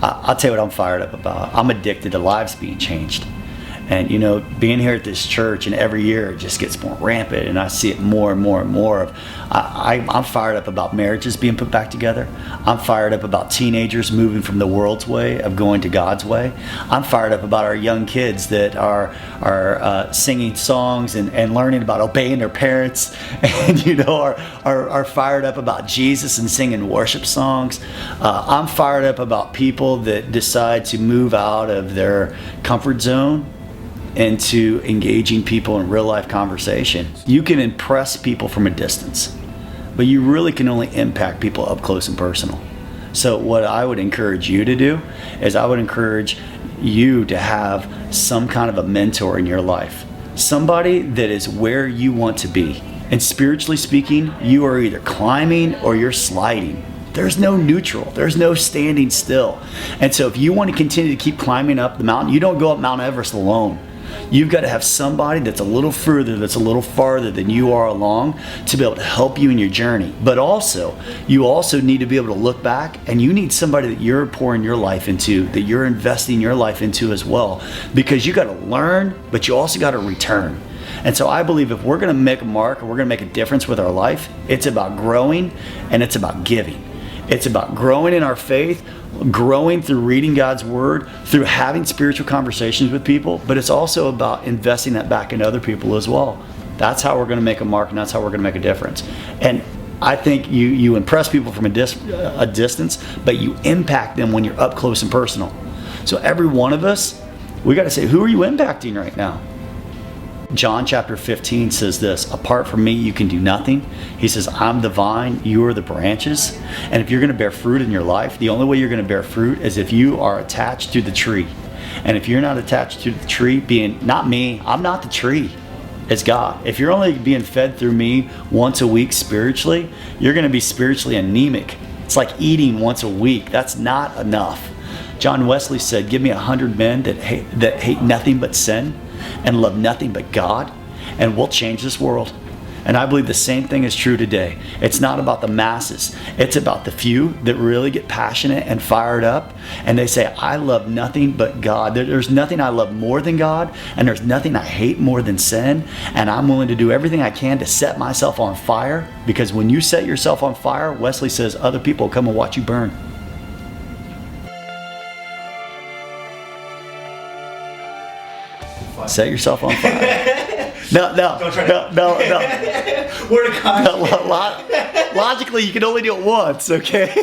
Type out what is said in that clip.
I'll tell you what I'm fired up about. I'm addicted to lives being changed. And you know, being here at this church, and every year it just gets more rampant, and I see it more and more and more of. I'm fired up about marriages being put back together. I'm fired up about teenagers moving from the world's way of going to God's way. I'm fired up about our young kids that are singing songs and learning about obeying their parents, and you know, are fired up about Jesus and singing worship songs. I'm fired up about people that decide to move out of their comfort zone into engaging people in real life conversation. You can impress people from a distance, but you really can only impact people up close and personal. So what I would encourage you to do is I would encourage you to have some kind of a mentor in your life. Somebody that is where you want to be. And spiritually speaking, you are either climbing or you're sliding. There's no neutral. There's no standing still. And so if you want to continue to keep climbing up the mountain, you don't go up Mount Everest alone. You've got to have somebody that's a little further, that's a little farther than you are along to be able to help you in your journey. But also, you also need to be able to look back, and you need somebody that you're pouring your life into, that you're investing your life into as well. Because you got to learn, but you also got to return. And so I believe if we're going to make a mark, or we're going to make a difference with our life, it's about growing and it's about giving. It's about growing in our faith, growing through reading God's Word, through having spiritual conversations with people, but it's also about investing that back in other people as well. That's how we're going to make a mark, and that's how we're going to make a difference. And I think you impress people from a distance, but you impact them when you're up close and personal. So every one of us, we got to say, who are you impacting right now? John chapter 15 says this: apart from me, you can do nothing. He says, I'm the vine, you are the branches. And if you're going to bear fruit in your life, the only way you're going to bear fruit is if you are attached to the tree. And if you're not attached to the tree, being not me, I'm not the tree, it's God. If you're only being fed through me once a week spiritually, you're going to be spiritually anemic. It's like eating once a week. That's not enough. John Wesley said, give me 100 men that hate nothing but sin and love nothing but God, and we'll change this world. And I believe the same thing is true today. It's not about the masses. It's about the few that really get passionate and fired up, and they say, I love nothing but God. There's nothing I love more than God, and there's nothing I hate more than sin, and I'm willing to do everything I can to set myself on fire, because when you set yourself on fire, Wesley says, other people will come and watch you burn. Set yourself on fire. No. Word of caution. Logically, you can only do it once, okay?